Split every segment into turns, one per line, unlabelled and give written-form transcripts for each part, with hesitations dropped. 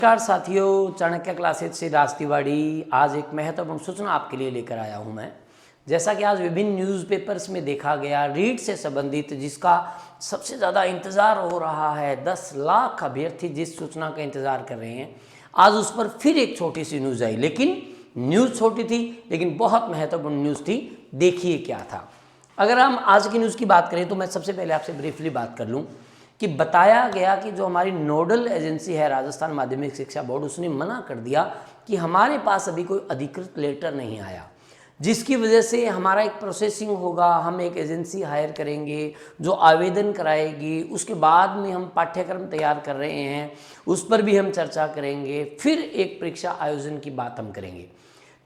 नमस्कार साथियों, चाणक्य क्लासेज से राज तिवारी। आज एक महत्वपूर्ण सूचना आपके लिए लेकर आया हूं मैं। जैसा कि आज विभिन्न न्यूज़पेपर्स में देखा गया, रीट से संबंधित जिसका सबसे ज़्यादा इंतज़ार हो रहा है, 10 लाख अभ्यर्थी जिस सूचना का इंतज़ार कर रहे हैं, आज उस पर फिर एक छोटी सी न्यूज़ आई। लेकिन न्यूज़ छोटी थी लेकिन बहुत महत्वपूर्ण न्यूज़ थी। देखिए क्या था। अगर हम आज की न्यूज़ की बात करें तो मैं सबसे पहले आपसे ब्रीफली बात कर लूँ कि बताया गया कि जो हमारी नोडल एजेंसी है राजस्थान माध्यमिक शिक्षा बोर्ड, उसने मना कर दिया कि हमारे पास अभी कोई अधिकृत लेटर नहीं आया, जिसकी वजह से हमारा एक प्रोसेसिंग होगा। हम एक एजेंसी हायर करेंगे जो आवेदन कराएगी, उसके बाद में हम पाठ्यक्रम तैयार कर रहे हैं, उस पर भी हम चर्चा करेंगे, फिर एक परीक्षा आयोजन की बात हम करेंगे।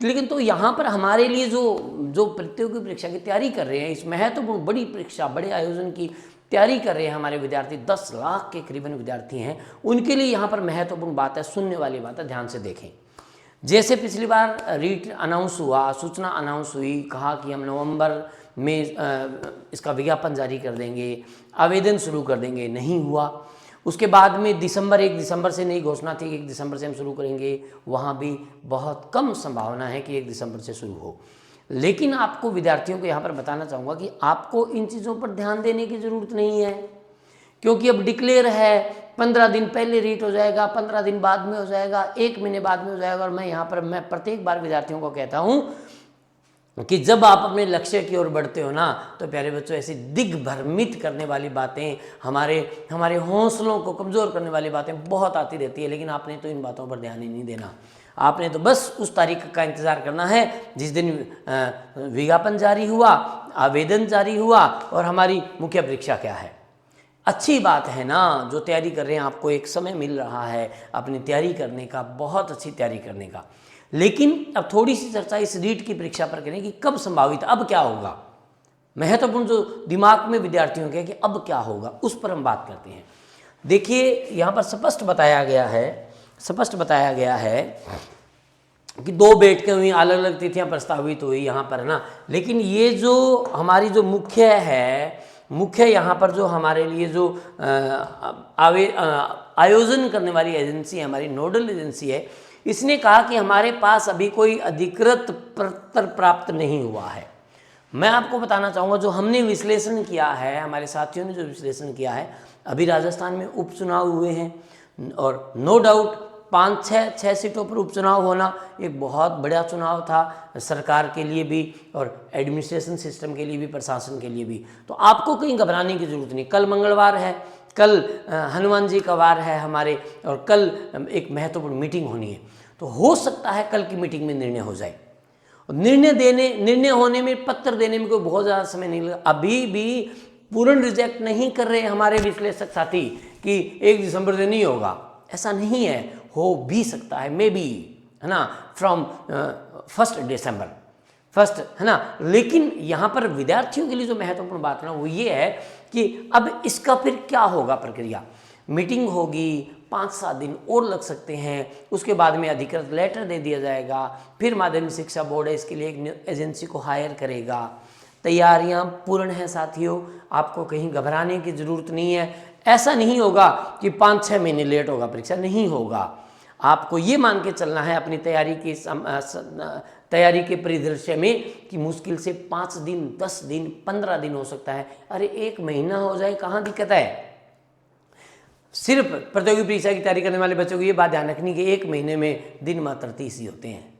लेकिन तो यहाँ पर हमारे लिए जो प्रतियोगी परीक्षा की तैयारी कर रहे हैं, इस महत्वपूर्ण बड़ी परीक्षा, बड़े आयोजन की तैयारी कर रहे हैं हमारे विद्यार्थी, 10 लाख के करीबन विद्यार्थी हैं, उनके लिए यहाँ पर महत्वपूर्ण बात है, सुनने वाली बात है, ध्यान से देखें। जैसे पिछली बार रीट अनाउंस हुआ, सूचना अनाउंस हुई, कहा कि हम नवंबर में इसका विज्ञापन जारी कर देंगे, आवेदन शुरू कर देंगे, नहीं हुआ। उसके बाद में 1 दिसंबर से नई घोषणा थी कि 1 दिसंबर से हम शुरू करेंगे, वहाँ भी बहुत कम संभावना है कि 1 दिसंबर से शुरू हो। लेकिन आपको विद्यार्थियों को यहाँ पर बताना चाहूँगा कि आपको इन चीज़ों पर ध्यान देने की ज़रूरत नहीं है, क्योंकि अब डिक्लेयर है, 15 दिन पहले रीट हो जाएगा, 15 दिन बाद में हो जाएगा, 1 महीने बाद में हो जाएगा। और मैं यहाँ पर प्रत्येक बार विद्यार्थियों को कहता हूँ कि जब आप अपने लक्ष्य की ओर बढ़ते हो ना, तो प्यारे बच्चों, ऐसी दिग्भ्रमित करने वाली बातें, हमारे हौसलों को कमज़ोर करने वाली बातें बहुत आती रहती है। लेकिन आपने तो इन बातों पर ध्यान ही नहीं देना। आपने तो बस उस तारीख का इंतज़ार करना है जिस दिन विज्ञापन जारी हुआ, आवेदन जारी हुआ और हमारी मुख्य परीक्षा क्या है। अच्छी बात है ना, जो तैयारी कर रहे हैं, आपको एक समय मिल रहा है अपनी तैयारी करने का, बहुत अच्छी तैयारी करने का। लेकिन अब थोड़ी सी चर्चा इस रीट की परीक्षा पर करें कि कब संभावित, अब क्या होगा। महत्वपूर्ण जो दिमाग में विद्यार्थियों के कि अब क्या होगा, उस पर हम बात करते हैं। देखिए, यहाँ पर स्पष्ट बताया गया है कि 2 बैठकें हुई, अलग अलग तिथियां प्रस्तावित हुई यहाँ पर ना। लेकिन ये जो हमारी जो मुख्य यहाँ पर जो हमारे लिए जो आयोजन करने वाली एजेंसी है, हमारी नोडल एजेंसी है, इसने कहा कि हमारे पास अभी कोई अधिकृत पत्र प्राप्त नहीं हुआ है। मैं आपको बताना चाहूँगा, जो हमने विश्लेषण किया है, हमारे साथियों ने जो विश्लेषण किया है, अभी राजस्थान में उपचुनाव हुए हैं और नो डाउट 5-6 सीटों पर उपचुनाव होना एक बहुत बड़ा चुनाव था सरकार के लिए भी और एडमिनिस्ट्रेशन सिस्टम के लिए भी, प्रशासन के लिए भी। तो आपको कहीं घबराने की जरूरत नहीं। कल मंगलवार है, कल हनुमान जी का वार है हमारे, और कल एक महत्वपूर्ण मीटिंग होनी है। तो हो सकता है कल की मीटिंग में निर्णय हो जाए। निर्णय होने में, पत्र देने में कोई बहुत ज़्यादा समय नहीं लगा। अभी भी पूर्ण रिजेक्ट नहीं कर रहे हमारे विश्लेषक साथी कि 1 दिसंबर से नहीं होगा, ऐसा नहीं है, हो भी सकता है, मे बी, है ना, फ्रॉम 1 दिसंबर, है ना। लेकिन यहाँ पर विद्यार्थियों के लिए जो महत्वपूर्ण बात है ना, वो ये है कि अब इसका फिर क्या होगा प्रक्रिया। मीटिंग होगी, 5-7 दिन और लग सकते हैं, उसके बाद में अधिकृत लेटर दे दिया जाएगा, फिर माध्यमिक शिक्षा बोर्ड है इसके लिए एक एजेंसी को हायर करेगा। तैयारियां पूर्ण हैं साथियों, आपको कहीं घबराने की जरूरत नहीं है। ऐसा नहीं होगा कि 5-6 महीने लेट होगा परीक्षा, नहीं होगा। आपको ये मान के चलना है अपनी तैयारी के परिदृश्य में कि मुश्किल से 5 दिन, 10 दिन, 15 दिन हो सकता है। अरे 1 महीना हो जाए, कहाँ दिक्कत है। सिर्फ प्रतियोगी परीक्षा की तैयारी करने वाले बच्चों को ये बात ध्यान रखनी कि 1 महीने में दिन मात्र 30 ही होते हैं,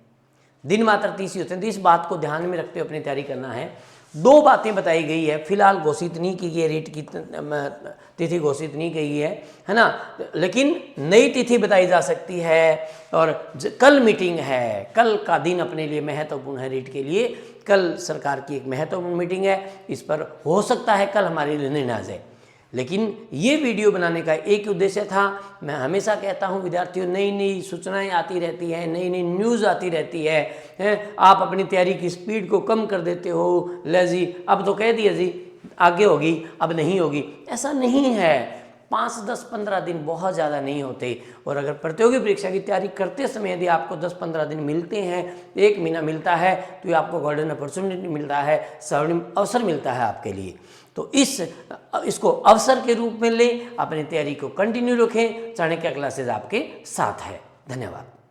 तो इस बात को ध्यान में रखते हुए अपनी तैयारी करना है। 2 बातें बताई गई है, फिलहाल घोषित नहीं की गई, रीट की तिथि घोषित नहीं की है ना, लेकिन नई तिथि बताई जा सकती है। और कल मीटिंग है, कल का दिन अपने लिए महत्वपूर्ण है रीट के लिए। कल सरकार की एक महत्वपूर्ण मीटिंग है, इस पर हो सकता है कल हमारे लिए निर्णय आ जाए। लेकिन ये वीडियो बनाने का एक उद्देश्य था। मैं हमेशा कहता हूँ विद्यार्थियों, नई सूचनाएं आती रहती हैं, नई न्यूज़ आती रहती है, आप अपनी तैयारी की स्पीड को कम कर देते हो। ले जी, अब तो कह दिया जी आगे होगी, अब नहीं होगी, ऐसा नहीं है। 5, 10, 15 दिन बहुत ज़्यादा नहीं होते। और अगर प्रतियोगी परीक्षा की तैयारी करते समय यदि आपको 10-15 दिन मिलते हैं, 1 महीना मिलता है, तो ये आपको गोल्डन अपॉर्चुनिटी मिलता है, स्वर्णिम अवसर मिलता है आपके लिए। तो इसको अवसर के रूप में लें, अपनी तैयारी को कंटिन्यू रखें। चाणक्य क्लासेज आपके साथ है। धन्यवाद।